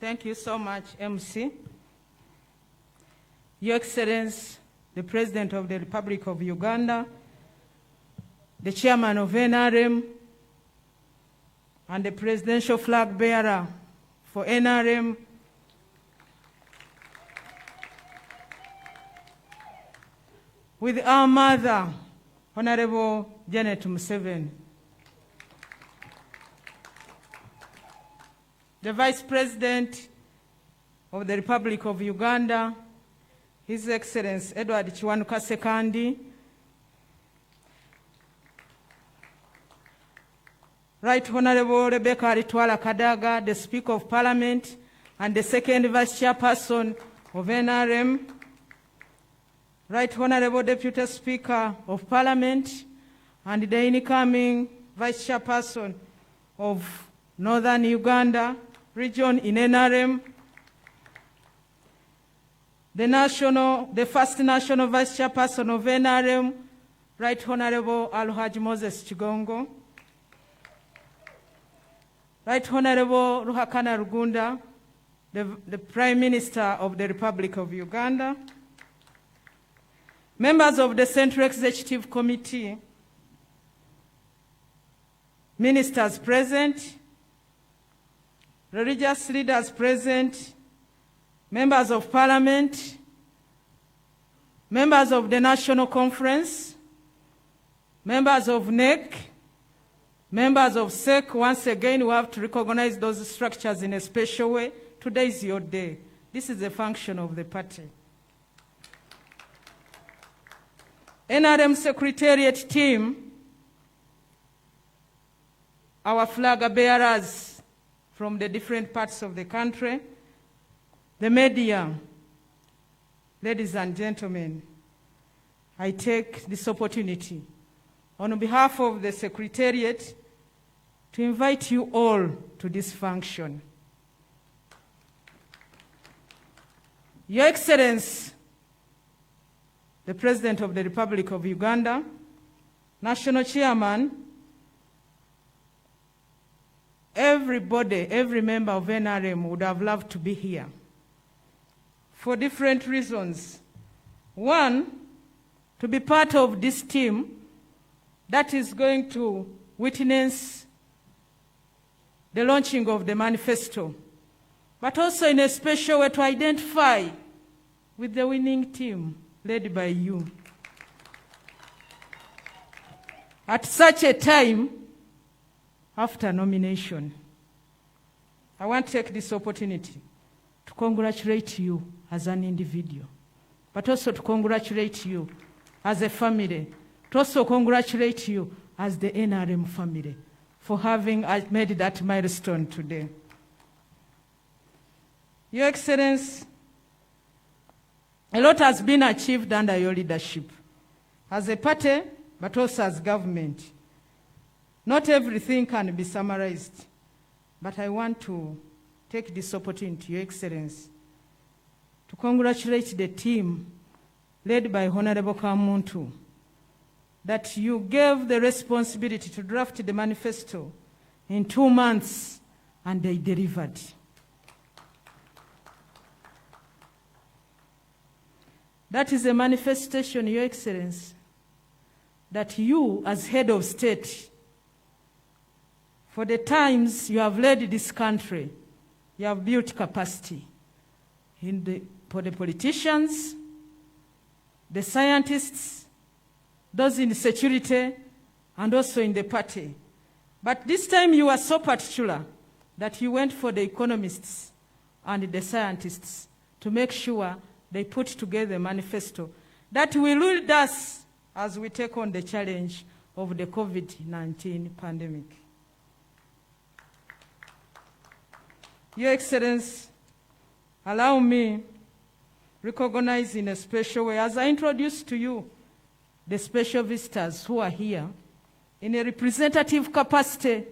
Thank you so much, MC. Your Excellency, the President of the Republic of Uganda, the Chairman of NRM, and the Presidential Flag Bearer for NRM, with our mother, Honorable Janet Museveni, the Vice President of the Republic of Uganda, His Excellency Edward Kiwanuka Sekandi, Right Honorable Rebecca Ritwala Kadaga, the Speaker of Parliament and the second Vice Chairperson of NRM, Right Honorable Deputy Speaker of Parliament and the incoming Vice Chairperson of Northern Uganda region in NRM, the first National Vice Chairperson of NRM, Right Honorable Alhaji Moses Chigongo, Right Honorable Ruhakana Rugunda, the Prime Minister of the Republic of Uganda, members of the Central Executive Committee, ministers present, religious leaders present, members of Parliament, members of the National Conference, members of NEC, members of SEC. Once again, we have to recognize those structures in a special way. Today is your day. This is a function of the party. NRM Secretariat team, our flag bearers from the different parts of the country, the media, ladies and gentlemen, I take this opportunity on behalf of the Secretariat to invite you all to this function. Your Excellency, the President of the Republic of Uganda, National Chairman, everybody, every member of NRM would have loved to be here for different reasons. One, to be part of this team that is going to witness the launching of the Manifesto, but also in a special way to identify with the winning team led by you. At such a time, after nomination, I want to take this opportunity to congratulate you as an individual, but also to congratulate you as a family, to also congratulate you as the NRM family for having made that milestone today. Your Excellency, a lot has been achieved under your leadership, as a party, but also as government. Not everything can be summarized, but I want to take this opportunity, Your Excellency, to congratulate the team led by Honorable Kamuntu, that you gave the responsibility to draft the manifesto in 2 months, and they delivered. That is a manifestation, Your Excellency, that you, as head of state, for the times you have led this country, you have built capacity for the politicians, the scientists, those in security, and also in the party. But this time you were so particular that you went for the economists and the scientists to make sure they put together a manifesto that will lead us as we take on the challenge of the COVID-19 pandemic. Your Excellency, allow me recognize in a special way, as I introduce to you the special visitors who are here in a representative capacity,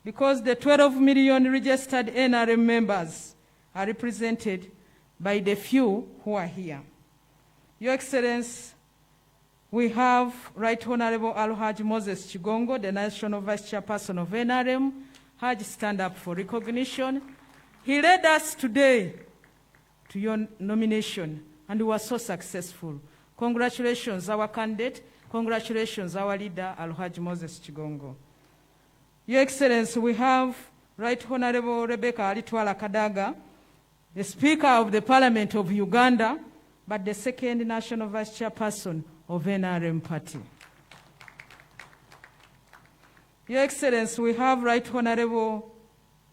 because the 12 million registered NRM members are represented by the few who are here. Your Excellency, we have Right Honorable Alhaji Moses Chigongo, the National Vice Chairperson of NRM. Haji, stand up for recognition. He led us today to your nomination, and we were so successful. Congratulations, our candidate. Congratulations, our leader, Alhaji Moses Chigongo. Your Excellency, we have Right Honorable Rebecca Alitwala Kadaga, the Speaker of the Parliament of Uganda, but the second National Vice Chairperson of NRM Party. Your Excellency, we have Right Honorable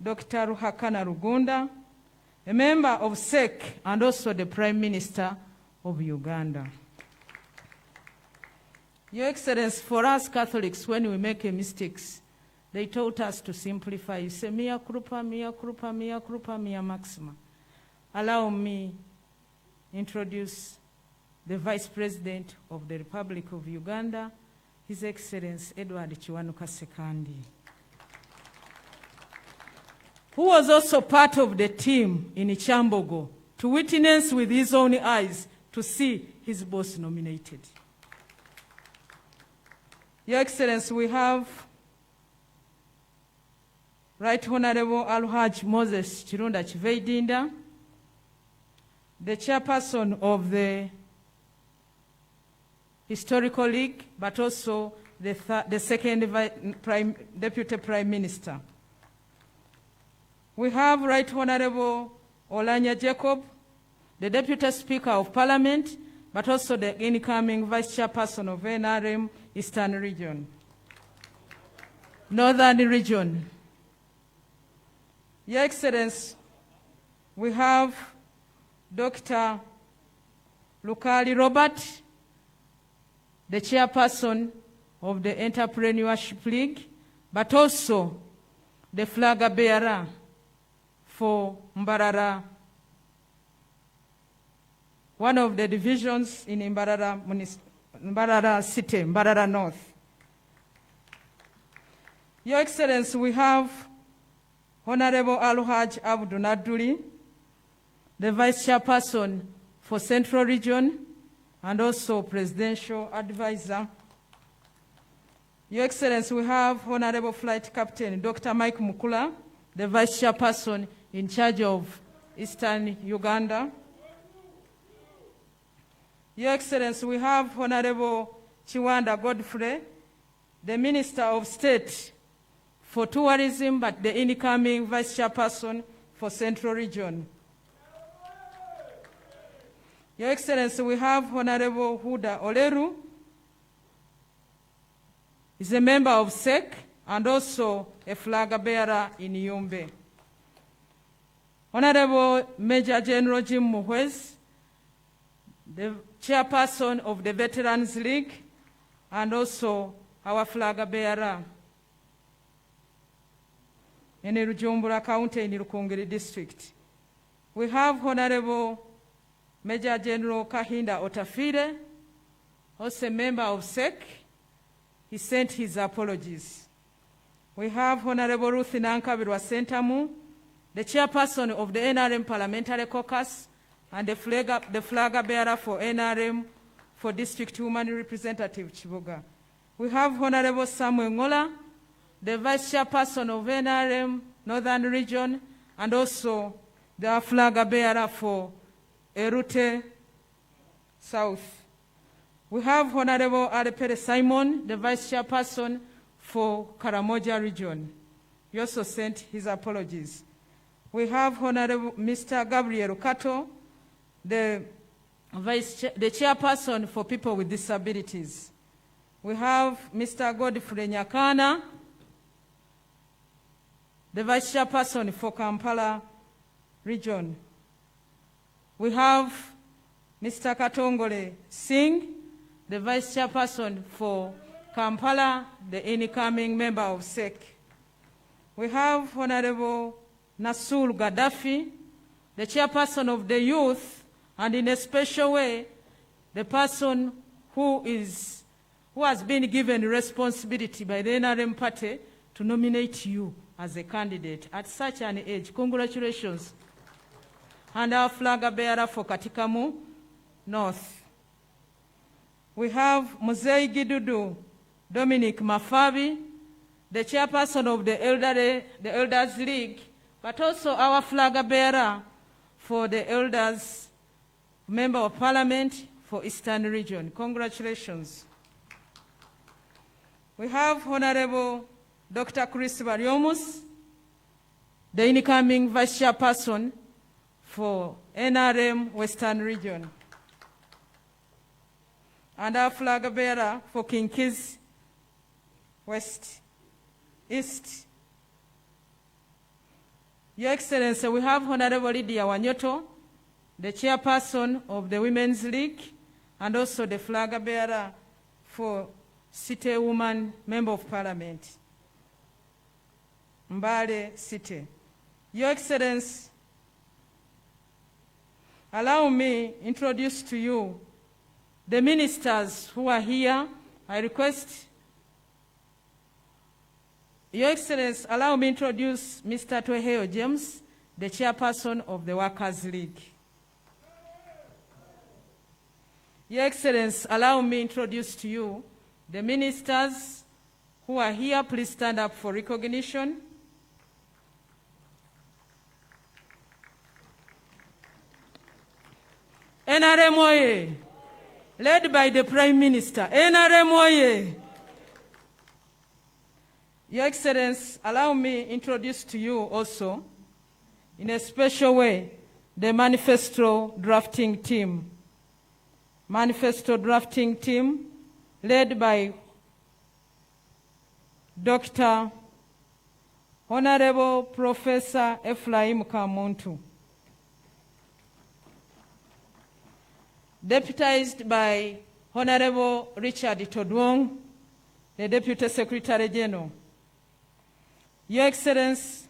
Dr. Ruhakana Rugunda, a member of SEC and also the Prime Minister of Uganda. Your Excellency, for us Catholics, when we make mistakes, they taught us to simplify. You say, mea culpa, mea culpa, mea culpa, mea maxima. Allow me introduce the Vice President of the Republic of Uganda, His Excellency Edward Kiwanuka Sekandi, who was also part of the team in Chambogo to witness with his own eyes to see his boss nominated. Your Excellency, we have Right Honorable Alhaji Moses Chirunda Chiveidinda, the chairperson of the Historical League, but also the second Deputy Prime Minister. We have Right Honorable Olanya Jacob, the Deputy Speaker of Parliament, but also the incoming Vice Chairperson of NRM Eastern Region, Northern Region. Your Excellency, we have Dr. Lukali Robert, the Chairperson of the Entrepreneurship League, but also the flag bearer for Mbarara, one of the divisions in Mbarara City, Mbarara North. Your Excellency, we have Honorable Alhaji Abdul Naduli, the Vice Chairperson for Central Region and also Presidential Advisor. Your Excellency, we have Honorable Flight Captain Dr. Mike Mukula, the Vice Chairperson in charge of Eastern Uganda. Your Excellency, we have Honorable Chiwanda Godfrey, the Minister of State for Tourism, but the incoming Vice Chairperson for Central Region. Your Excellency, we have Honorable Huda Oleru. He's a member of SEC and also a flag bearer in Yumbe. Honorable Major General Jim Muhwez, the Chairperson of the Veterans League and also our flag bearer in Rujumbura County in Rukungiri District. We have Honorable Major General Kahinda Otafire, also a member of SEC. He sent his apologies. We have Honorable Ruth Nankabirwa Sentamu, the Chairperson of the NRM Parliamentary Caucus and the flag bearer for NRM for District Woman Representative Chibuga. We have Honorable Samuel Ngola, the Vice Chairperson of NRM Northern Region and also the flag bearer for Erute South. We have Honorable Arepere Simon, the Vice Chairperson for Karamoja Region. He also sent his apologies. We have Honorable Mr. Gabriel Kato, the Chairperson for People with Disabilities. We have Mr. Godfrey Nyakana, the Vice Chairperson for Kampala Region. We have Mr. Katongole Singh, the Vice Chairperson for Kampala, the incoming member of SEC. We have Honorable Nasul Gaddafi, the Chairperson of the Youth, and in a special way, the person who has been given responsibility by the NRM party to nominate you as a candidate at such an age. Congratulations. And our flag bearer for Katikamu North. We have Muzei Gidudu Dominic Mafabi, the Chairperson of the Elders League but also our flag bearer for the elders, Member of Parliament for Eastern Region. Congratulations. We have Honorable Dr. Chris Bariomus, the incoming Vice Chairperson for NRM Western Region, and our flag bearer for Kinkiz West East. Your Excellency, we have Honorable Lydia Wanyoto, the Chairperson of the Women's League, and also the flag bearer for City Woman Member of Parliament, Mbale City. Your Excellency, allow me introduce to you the ministers who are here. I request Your Excellency, allow me introduce Mr. Tweheo James, the Chairperson of the Workers' League. Your Excellency, allow me introduce to you the ministers who are here. Please stand up for recognition. NRM oye, led by the Prime Minister. NRM oye. Your Excellency, allow me introduce to you also, in a special way, the Manifesto drafting team. Manifesto drafting team led by Dr. Honorable Professor Ephraim Kamuntu, deputized by Honorable Richard Todwong, the Deputy Secretary General. Your Excellency,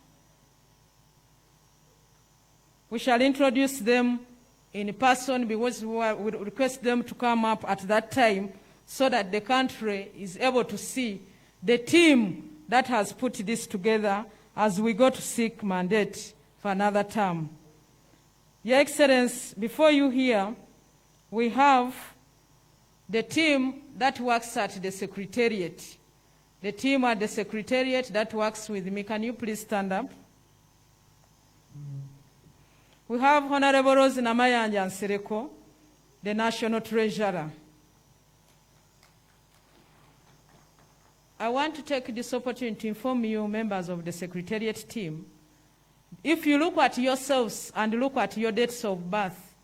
we shall introduce them in person because we request them to come up at that time so that the country is able to see the team that has put this together as we go to seek mandate for another term. Your Excellency, before you here, we have the team that works at the Secretariat. The team at the Secretariat that works with me. Can you please stand up? We have Honorable Rose Namayanja Nsereko, the National Treasurer. I want to take this opportunity to inform you, members of the Secretariat team, if you look at yourselves and look at your dates of birth,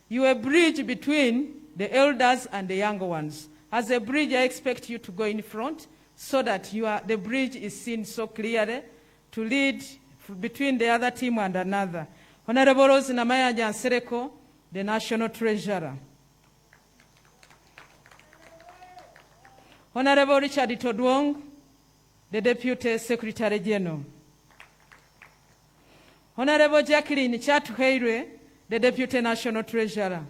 you are a bridge between the elders and the younger ones. As a bridge, I expect you to go in front so that the bridge is seen so clearly to lead between the other team and another. Honorable Rose Namayanja Nsereko, the National Treasurer. Honorable Richard Todwong, the Deputy Secretary General. Honorable Jacqueline Chatuheire, the Deputy National Treasurer.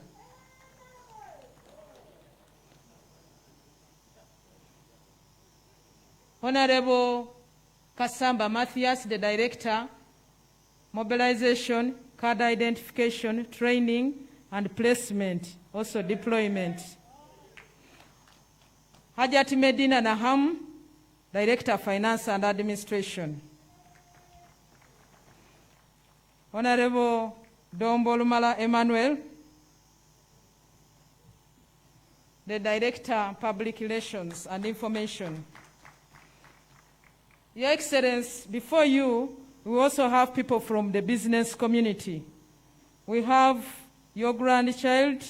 Honorable Kasamba Matthias, the Director, Mobilization, Card Identification, Training, and Placement, also Deployment. Hajati Medina Naham, Director, Finance and Administration. Honorable Dombolumala Emmanuel, the Director, Public Relations and Information. Your Excellency, before you, we also have people from the business community. We have your grandchild,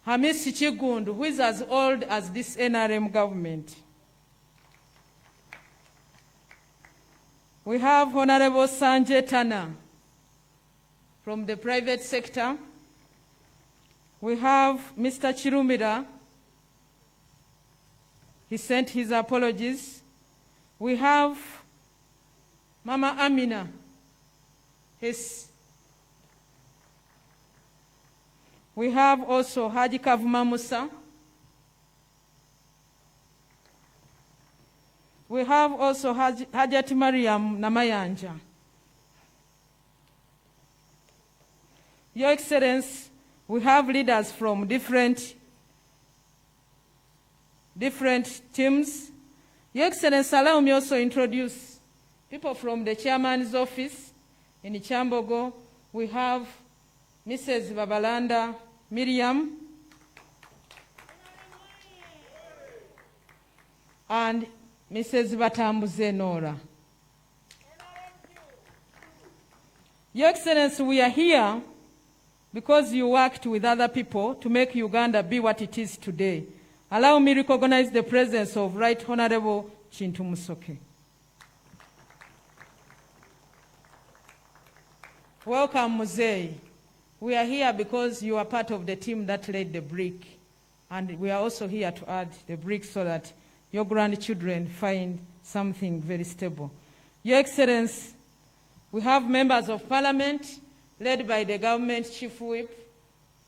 Hamis Chigund, who is as old as this NRM government. We have Honorable Sanjay Tana from the private sector. We have Mr. Chirumira. He sent his apologies. We have Mama Amina. We have also Haji Kavuma Musa. We have also Hajati Mariam Namayanja. Your Excellency, we have leaders from different teams. Your Excellency, allow me also introduce people from the chairman's office in Chambogo. We have Mrs. Babalanda Miriam and Mrs. Batambuze Nora. Your Excellency, we are here because you worked with other people to make Uganda be what it is today. Allow me to recognize the presence of Right Honorable Chintu Musoke. Welcome, Muzei. We are here because you are part of the team that laid the brick. And we are also here to add the brick so that your grandchildren find something very stable. Your Excellency, we have members of Parliament led by the government chief whip,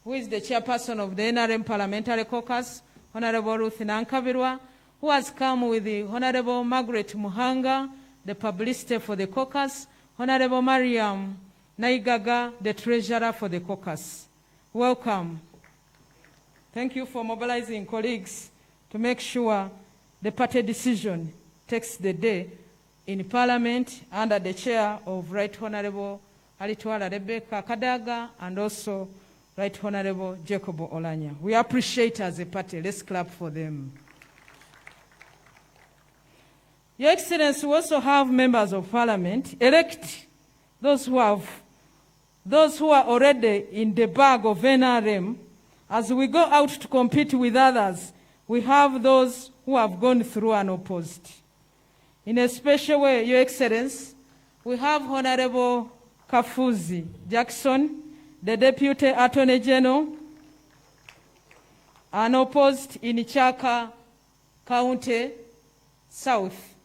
who is the chairperson of the NRM Parliamentary Caucus, Honorable Ruth Nankabirwa, who has come with the Honorable Margaret Muhanga, the publicist for the caucus, Honorable Mariam Naigaga, the treasurer for the caucus. Welcome. Thank you for mobilizing colleagues to make sure the party decision takes the day in Parliament under the chair of Right Honorable Alitwala Rebecca Kadaga and also Right Honorable Jacob Olanya. We appreciate as a party. Let's clap for them. Your Excellency, we also have members of Parliament elect those who are already in the bag of NRM. As we go out to compete with others, we have those who have gone through unopposed. In a special way, Your Excellency, we have Honorable Kafuzi Jackson, the Deputy Attorney General, unopposed in Chaka County South.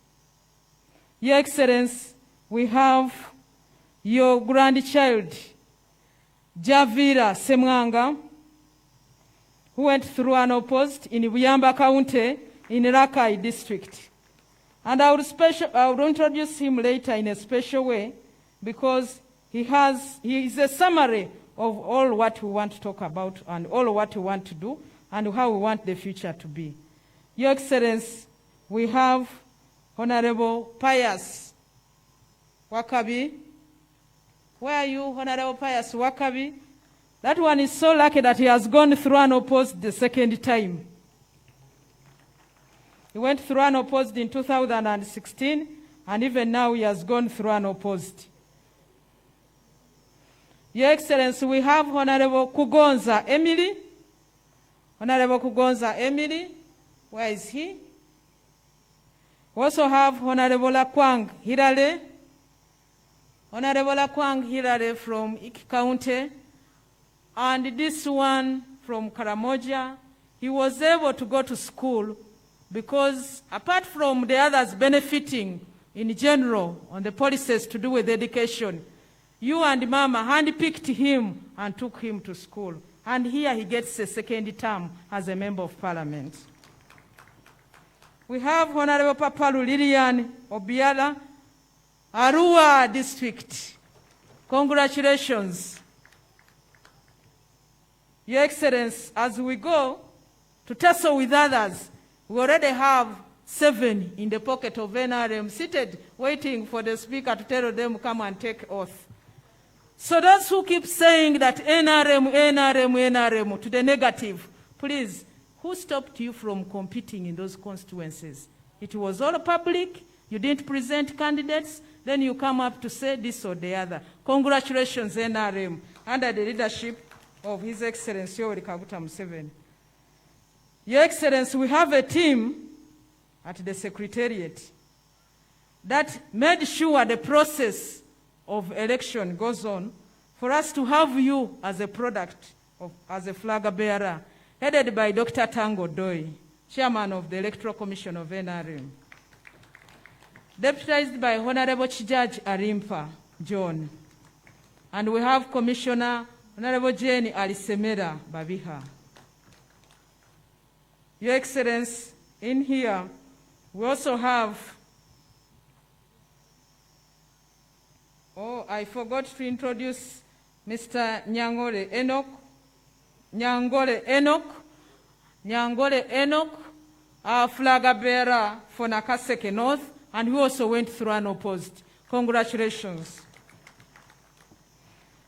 Your Excellency, we have your grandchild, Javira Semwanga, who went through unopposed in Buyamba County in Rakai District. And I will introduce him later in a special way because he is a summary of all what we want to talk about and all what we want to do and how we want the future to be. Your Excellency, we have Honorable Pius Wakabi. Where are you, Honorable Pius Wakabi? That one is so lucky that he has gone through unopposed the second time. He went through unopposed in 2016, and even now he has gone through unopposed. Your Excellency, we have Honorable Kugonza Emily. Honorable Kugonza Emily, where is he? We also have Honorable Lakwang Hirale. Honorable Lakwang Hirale from Iki County. And this one from Karamoja. He was able to go to school because apart from the others benefiting in general on the policies to do with education, you and Mama handpicked him and took him to school. And here he gets a second term as a member of Parliament. We have Honorable Papalu Lilian Obiala, Arua District. Congratulations. Your Excellency, as we go to tussle with others, we already have 7 in the pocket of NRM seated, waiting for the Speaker to tell them come and take oath. So those who keep saying that NRM to the negative, please, who stopped you from competing in those constituencies? It was all public. You didn't present candidates. Then you come up to say this or the other. Congratulations, NRM, under the leadership of His Excellency Yoweri Kaguta Museveni. Your Excellency, we have a team at the Secretariat that made sure the process of election goes on for us to have you as a product, as a flag bearer, headed by Dr. Tango Doi, Chairman of the Electoral Commission of NRM. Deputized by Honorable Judge Arimpa John. And we have Commissioner Honorable Jane Alisemera Babiha. Your Excellency, in here, we also have, I forgot to introduce Mr. Nyangole Enoch, our flag bearer for Nakaseke North, and who also went through unopposed. Congratulations.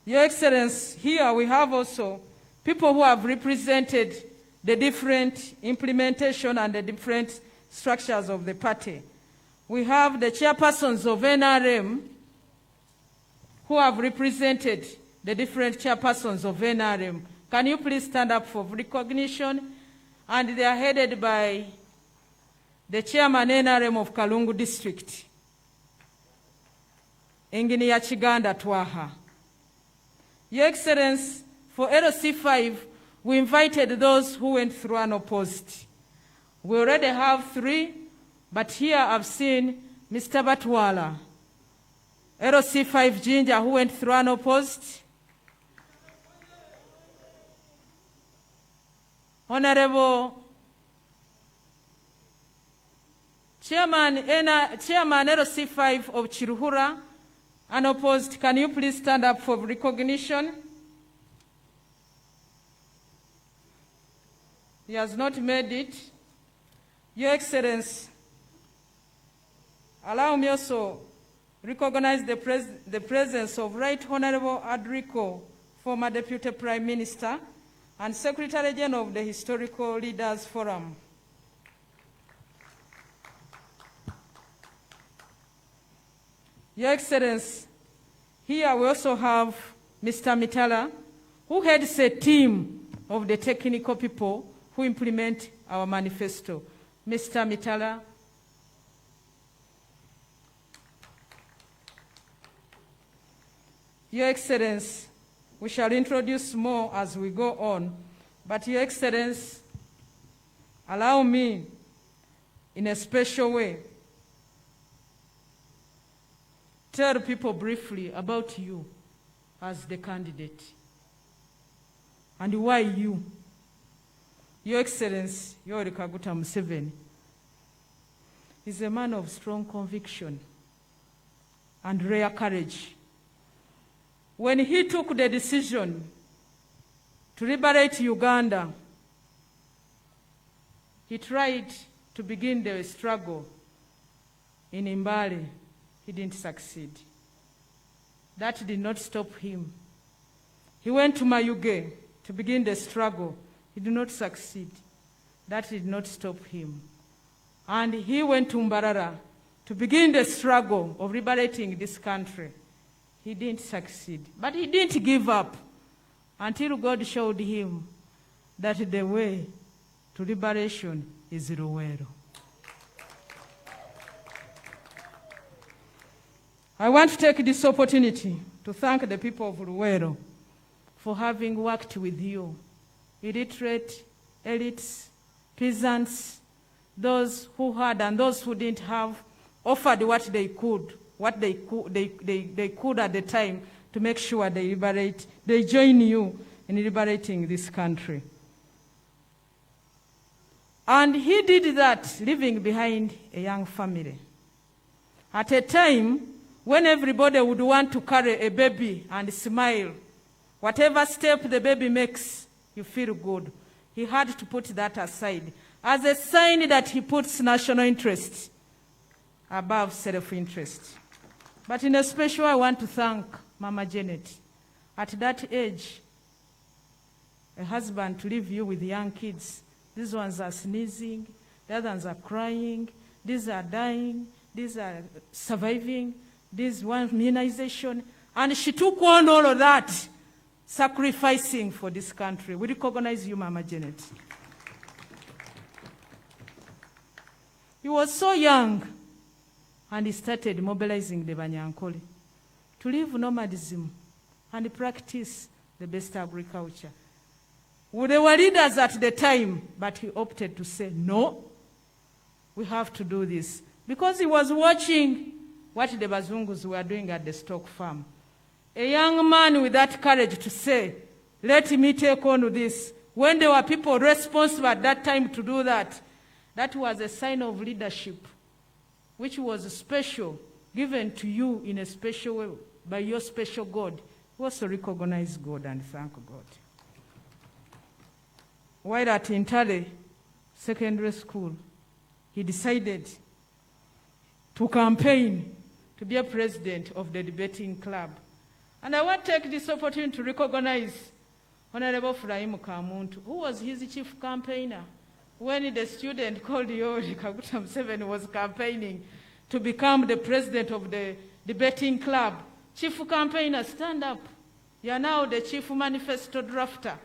Your Excellency, here we have also people who have represented the different implementation and the different structures of the party. We have the chairpersons of NRM who have represented the different chairpersons of NRM. Can you please stand up for recognition? And they are headed by the chairman NRM of Kalungu District, Engineer Chiganda Twaha. Your Excellency, for LC5, we invited those who went through unopposed. We already have 3, but here I've seen Mr. Batwala, LC5 Ginger, who went through unopposed. Honorable Chairman LC5 of Chiruhura, unopposed. Can you please stand up for recognition? He has not made it. Your Excellency, allow me also recognize the presence of Right Honorable Adrico, former Deputy Prime Minister and Secretary General of the Historical Leaders Forum. Your Excellency, here we also have Mr. Mitala, who heads a team of the technical people who implement our manifesto. Mr. Mitala. Your Excellency, we shall introduce more as we go on, but Your Excellency, allow me in a special way tell people briefly about you as the candidate and why you. Your Excellency, Yoweri Kaguta Museveni, is a man of strong conviction and rare courage. When he took the decision to liberate Uganda, he tried to begin the struggle in Mbale. He didn't succeed. That did not stop him. He went to Mayuge to begin the struggle. He did not succeed. That did not stop him. And he went to Mbarara to begin the struggle of liberating this country. He didn't succeed. But he didn't give up until God showed him that the way to liberation is Luwero. I want to take this opportunity to thank the people of Luwero for having worked with you, illiterate, elites, peasants, those who had and those who didn't have, offered what they could at the time to make sure they join you in liberating this country. And he did that leaving behind a young family. At a time when everybody would want to carry a baby and smile, whatever step the baby makes, you feel good. He had to put that aside as a sign that he puts national interest above self-interest. But in a special, I want to thank Mama Janet. At that age, a husband to leave you with young kids. These ones are sneezing, the other ones are crying, these are dying, these are surviving, this one immunization. And she took on all of that, sacrificing for this country. We recognize you, Mama Janet. He was so young, and he started mobilizing the Banyankole to leave nomadism and practice the best agriculture. Well, they were leaders at the time, but he opted to say, no, we have to do this. Because he was watching what the Bazungus were doing at the stock farm. A young man with that courage to say, let me take on this. When there were people responsible at that time to do that, that was a sign of leadership, which was special, given to you in a special way by your special God. We also recognize God and thank God. While at Intale Secondary School, he decided to campaign to be a president of the debating club. And I want to take this opportunity to recognize Honorable Fraimu Kamuntu, who was his chief campaigner when the student called Yoweri Kaguta Museveni was campaigning to become the president of the debating club. Chief campaigner, stand up. You are now the chief manifesto drafter.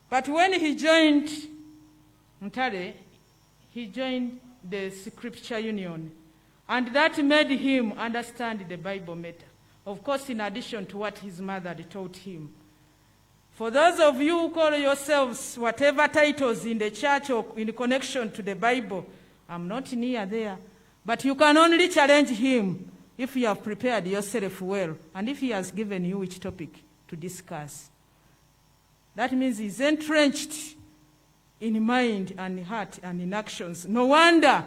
But when he joined Ntare, he joined the Scripture Union, and that made him understand the Bible better. Of course, in addition to what his mother taught him. For those of you who call yourselves whatever titles in the church or in connection to the Bible, I'm not near there. But you can only challenge him if you have prepared yourself well, and if he has given you which topic to discuss. That means he's entrenched in mind and heart and in actions. No wonder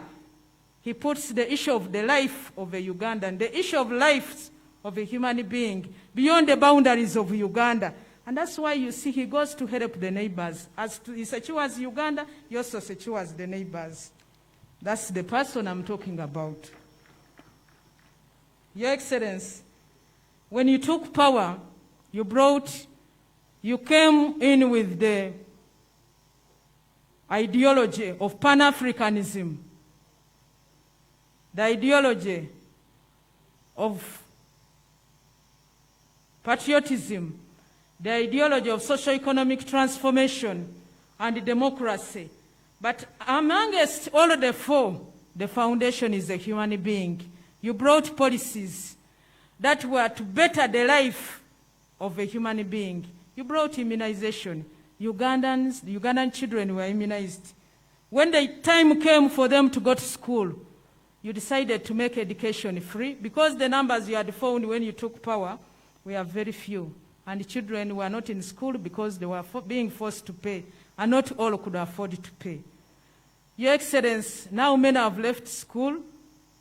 he puts the issue of the life of a Ugandan, the issue of life of a human being beyond the boundaries of Uganda. And that's why you see he goes to help the neighbors. As he secures Uganda, he also secures the neighbors. That's the person I'm talking about. Your Excellency, when you took power, you came in with the ideology of Pan-Africanism, the ideology of patriotism, the ideology of socio-economic transformation and democracy. But amongst all the four, the foundation is a human being. You brought policies that were to better the life of a human being. You brought immunization. Ugandan children were immunized. When the time came for them to go to school, you decided to make education free because the numbers you had found when you took power were very few. And the children were not in school because they were being forced to pay, and not all could afford to pay. Your Excellency, now many have left school,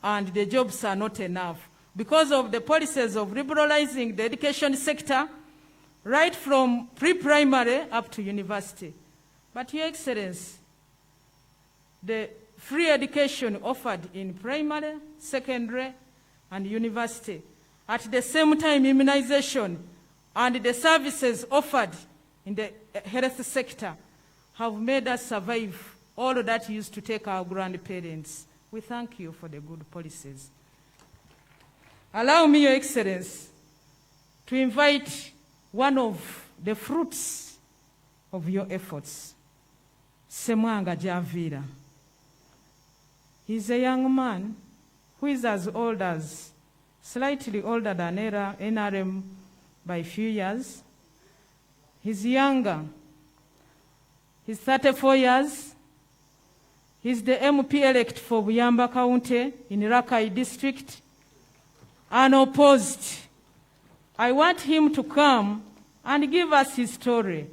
and the jobs are not enough because of the policies of liberalizing the education sector, right from pre-primary up to university. But Your Excellency, the free education offered in primary, secondary, and university, at the same time immunization and the services offered in the health sector have made us survive all that used to take our grandparents. We thank you for the good policies. Allow me, Your Excellency, to invite one of the fruits of your efforts, Semwanga Javira. He's a young man who is as old as, slightly older than NRM by a few years. He's younger. He's 34 years. He's the MP-elect for Buyamba County in Rakai District, unopposed. I want him to come and give us his story.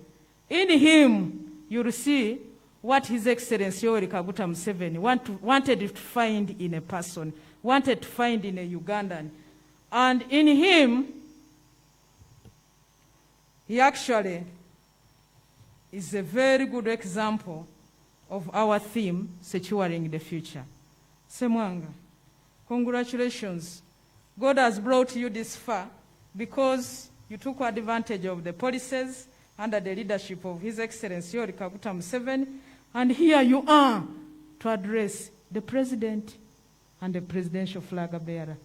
In him, you'll see what His Excellency Yoweri Kaguta Museveni wanted to find in a person, wanted to find in a Ugandan. And in him, he actually is a very good example of our theme, securing the future. Semwanga, congratulations. God has brought you this far because you took advantage of the policies under the leadership of His Excellency Yoweri Kaguta Museveni, and here you are to address the President and the presidential flag bearer,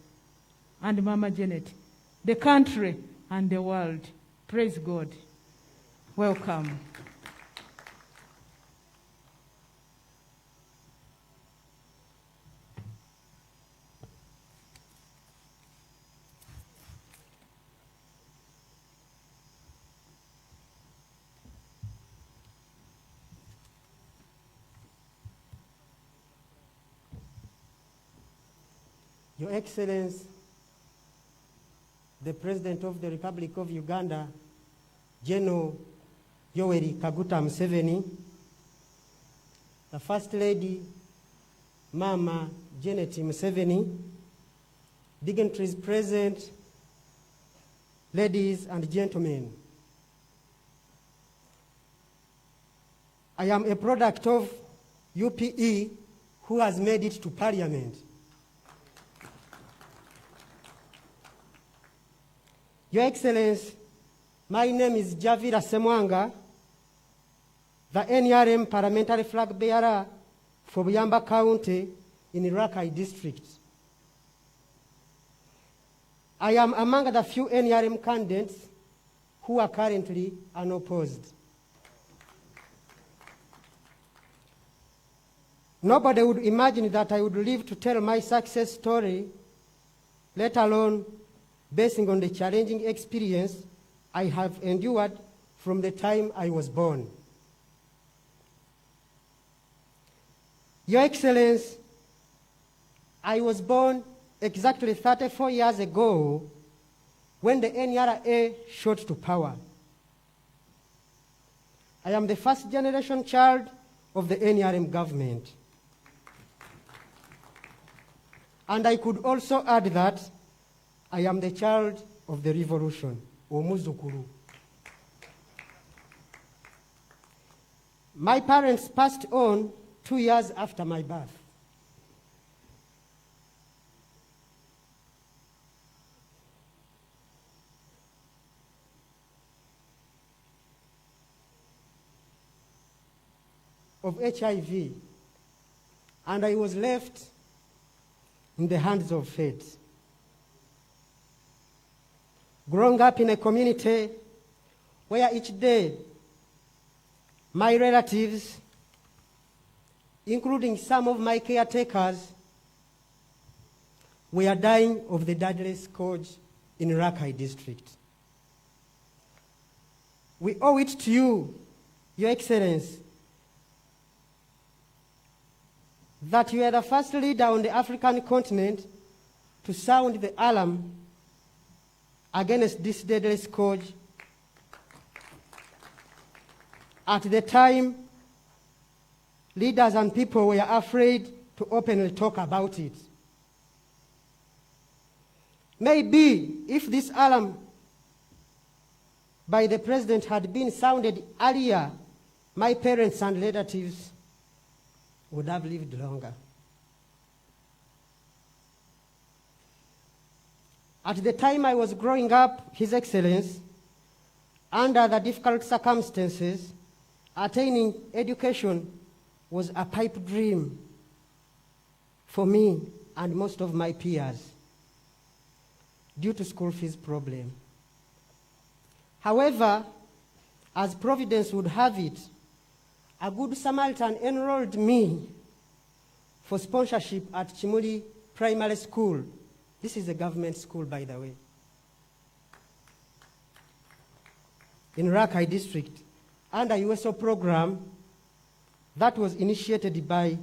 and Mama Janet, the country and the world. Praise God. Welcome. Your Excellency, the President of the Republic of Uganda, General Yoweri Kaguta Museveni, the First Lady, Mama Janet Museveni, dignitaries present, ladies and gentlemen. I am a product of UPE who has made it to Parliament. Your Excellency, my name is Javira Semwanga, the NRM parliamentary flag bearer for Buyamba County in Rakai District. I am among the few NRM candidates who are currently unopposed. Nobody would imagine that I would live to tell my success story, let alone basing on the challenging experience I have endured from the time I was born. Your Excellency, I was born exactly 34 years ago when the NRA shot to power. I am the first generation child of the NRM government. And I could also add that I am the child of the revolution, Omuzukuru. My parents passed on 2 years after my birth. Of HIV, and I was left in the hands of fate. Growing up in a community where each day my relatives, including some of my caretakers, were dying of the deadly scourge in Rakai District. We owe it to you, Your Excellency, that you are the first leader on the African continent to sound the alarm against this deadly scourge at the time leaders and people were afraid to openly talk about it. Maybe if this alarm by the president had been sounded earlier, my parents and relatives would have lived longer. At the time I was growing up, His Excellency, under the difficult circumstances, attaining education was a pipe dream for me and most of my peers due to school fees problem. However, as Providence would have it, a good Samaritan enrolled me for sponsorship at Chimuli Primary School. This is a government school, by the way, in Rakai District, under USO program that was initiated by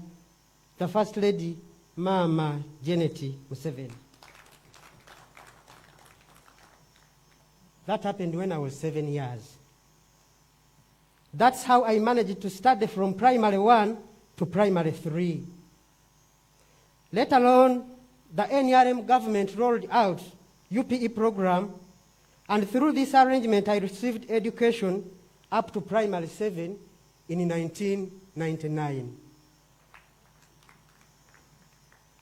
the First Lady, Mama Janet Museveni. That happened when I was 7 years. That's how I managed to study from primary 1 to primary 3. Let alone the NRM government rolled out UPE program, and through this arrangement I received education up to primary 7 in 1999.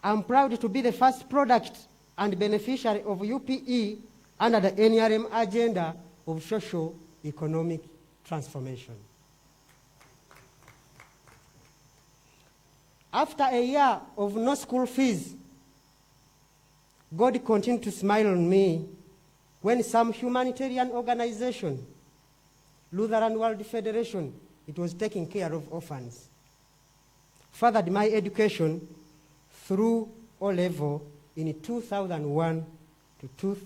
I'm proud to be the first product and beneficiary of UPE under the NRM agenda of socio-economic transformation. After a year of no school fees, God continued to smile on me when some humanitarian organization, Lutheran World Federation, it was taking care of orphans, furthered my education through O-level in 2001 to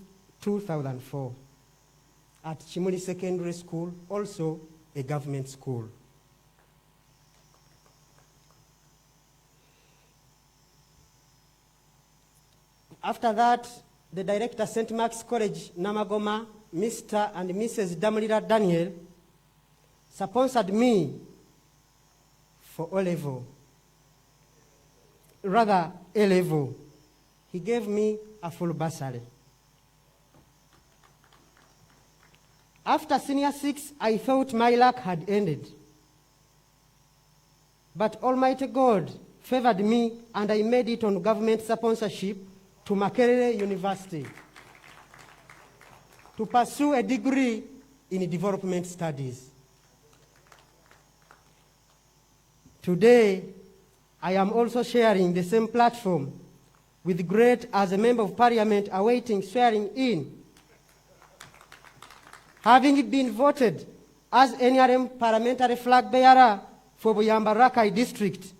2004 at Chimuli Secondary School, also a government school. After that, the director, St. Mark's College, Namagoma, Mr. and Mrs. Damulira Daniel, sponsored me for O-level, rather A-level. He gave me a full bursary. After senior 6, I thought my luck had ended. But Almighty God favored me, and I made it on government sponsorship to Makerere University to pursue a degree in development studies. Today, I am also sharing the same platform with great as a Member of Parliament awaiting swearing in. Having been voted as NRM parliamentary flag bearer for Buyamba Rakai district,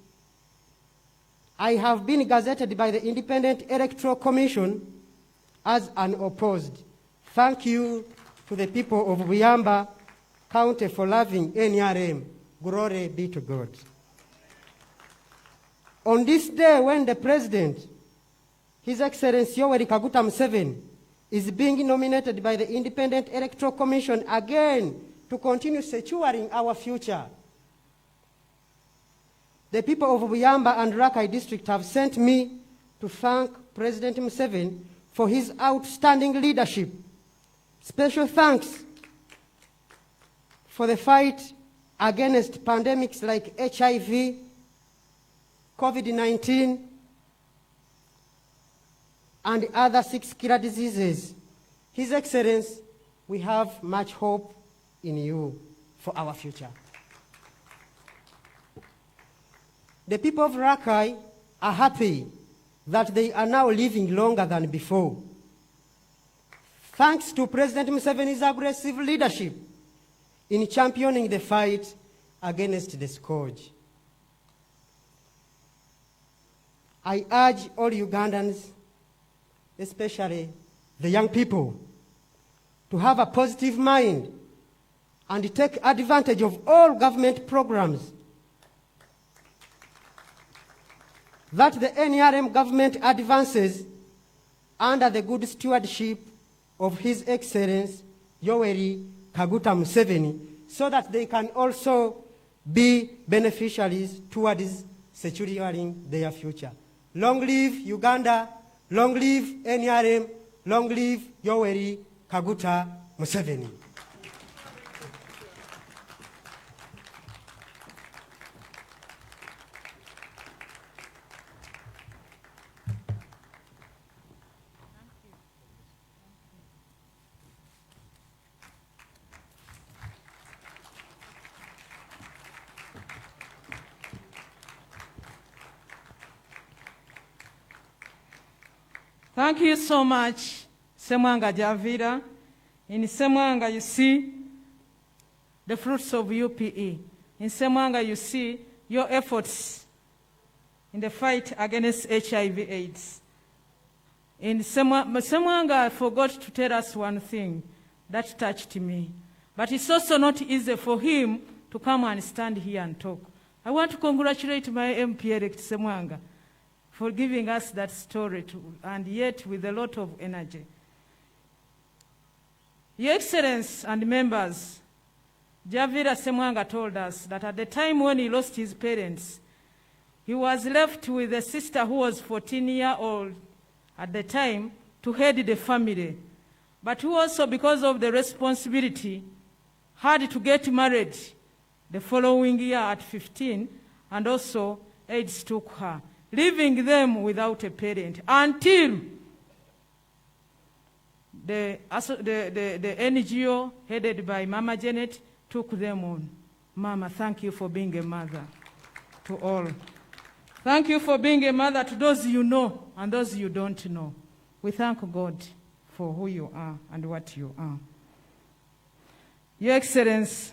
I have been gazetted by the Independent Electoral Commission as unopposed. Thank you to the people of Buyamba County for loving NRM. Glory be to God. On this day when the President, His Excellency Yoweri Kaguta Museveni, is being nominated by the Independent Electoral Commission again to continue securing our future, the people of Buyamba and Rakai district have sent me to thank President Museveni for his outstanding leadership. Special thanks for the fight against pandemics like HIV, COVID-19, and other 6 killer diseases. His Excellency, we have much hope in you for our future. The people of Rakai are happy that they are now living longer than before, thanks to President Museveni's aggressive leadership in championing the fight against the scourge. I urge all Ugandans, especially the young people, to have a positive mind and take advantage of all government programs that the NRM government advances under the good stewardship of His Excellency Yoweri Kaguta Museveni, so that they can also be beneficiaries towards securing their future. Long live Uganda, long live NRM, long live Yoweri Kaguta Museveni. Thank you so much, Semwanga Javira. In Semwanga, you see the fruits of UPE. In Semwanga, you see your efforts in the fight against HIV/AIDS. In Semwanga forgot to tell us one thing that touched me. But it's also not easy for him to come and stand here and talk. I want to congratulate my MP-elect Semwanga for giving us that story too, and yet with a lot of energy. Your Excellency and members, Javira Semwanga told us that at the time when he lost his parents, he was left with a sister who was 14 years old at the time to head the family, but who also, because of the responsibility, had to get married the following year at 15, and also AIDS took her, leaving them without a parent until the NGO headed by Mama Janet took them on. Mama, thank you for being a mother to all. Thank you for being a mother to those you know and those you don't know. We thank God for who you are and what you are. Your Excellency,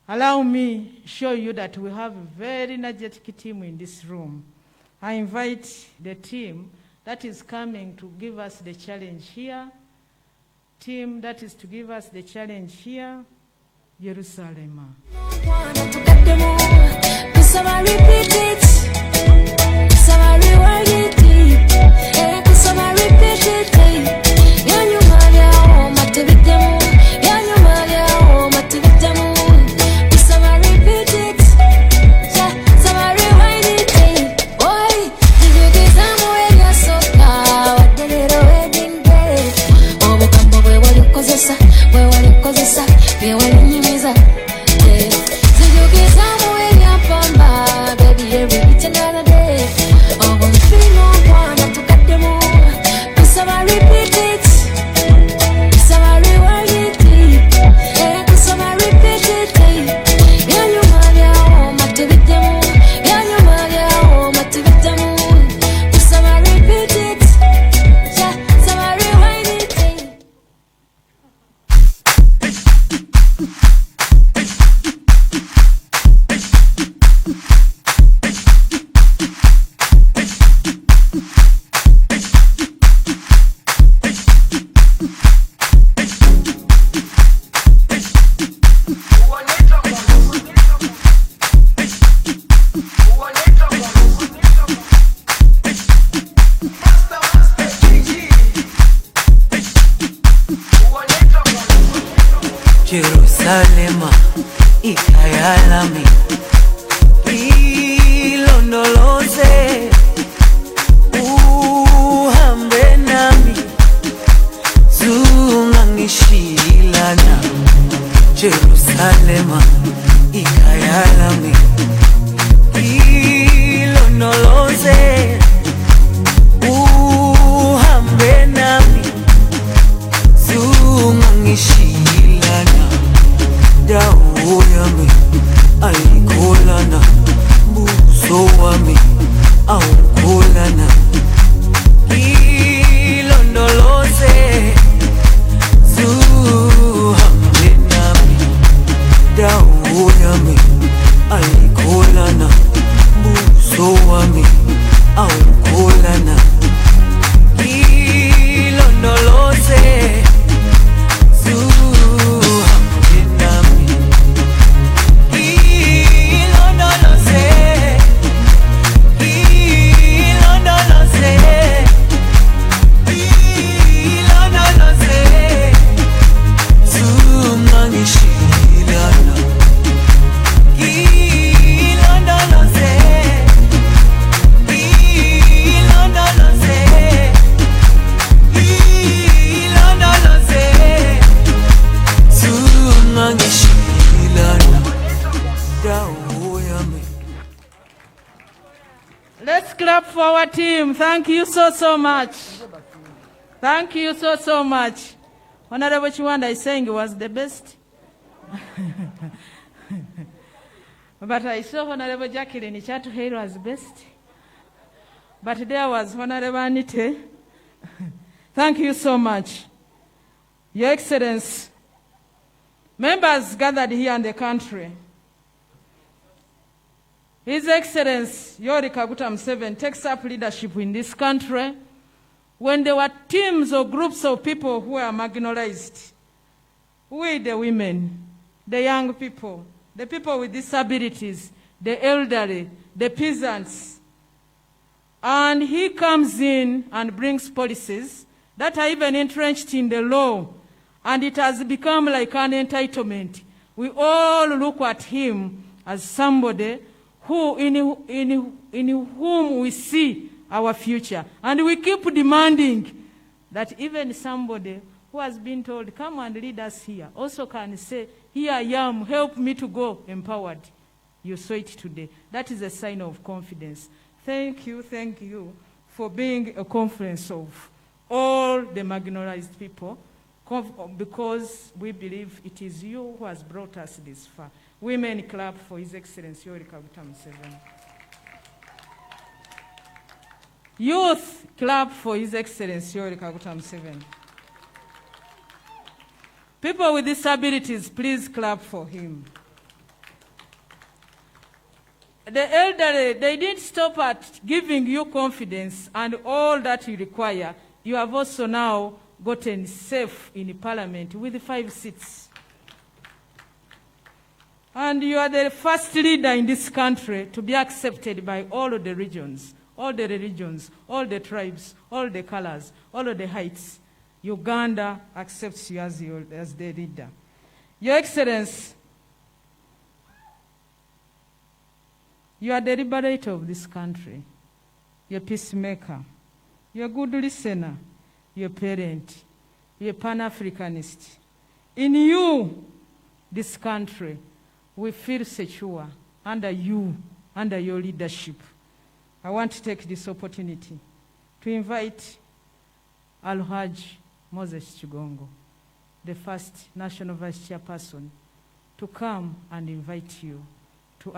allow me to show you that we have a very energetic team in this room. I invite the team that is coming to give us the challenge here. Team that is to give us the challenge here, Jerusalem. Baby, Jerusalema ikayalami ilondoloze uhambe nami zungangishilana Jerusalema ikayalami ilondoloze uhambe nami zungangishilana dawo yami ayikholana buso wami awukholana ilondoloze zuhambe nami dawo yami ayikholana buso wami awukholana ilondoloze Let's clap for our team. Thank you so much. Thank you so much. Honorable Chiwanda is saying it was the best. But I saw Honorable Jacqueline Chatuheiro was best. But there was Honorable Anite. Thank you so much. Your Excellency, members gathered here in the country, His Excellency Yoweri Kaguta Museveni takes up leadership in this country when there were teams or groups of people who were marginalized. We, the women, the young people, the people with disabilities, the elderly, the peasants. And he comes in and brings policies that are even entrenched in the law, and it has become like an entitlement. We all look at him as somebody who in whom we see our future. And we keep demanding that even somebody who has been told, come and lead us here, also can say, here I am, help me to go empowered. You saw it today. That is a sign of confidence. Thank you for being a conference of all the marginalized people, because we believe it is you who has brought us this far. Women clap for His Excellency Yoweri Kaguta Museveni. Youth clap for His Excellency Yoweri Kaguta Museveni. People with disabilities, please clap for him. The elderly, they didn't stop at giving you confidence and all that you require. You have also now gotten safe in Parliament with 5 seats. And you are the first leader in this country to be accepted by all of the regions, all the religions, all the tribes, all the colors, all of the heights. Uganda accepts you as the leader. Your Excellency, you are the liberator of this country. You're a peacemaker. You're a good listener. You're a parent. You're a Pan-Africanist. In you, this country, we feel secure under you, under your leadership. I want to take this opportunity to invite Alhaji Moses Chigongo, the first National Vice Chairperson, to come and invite you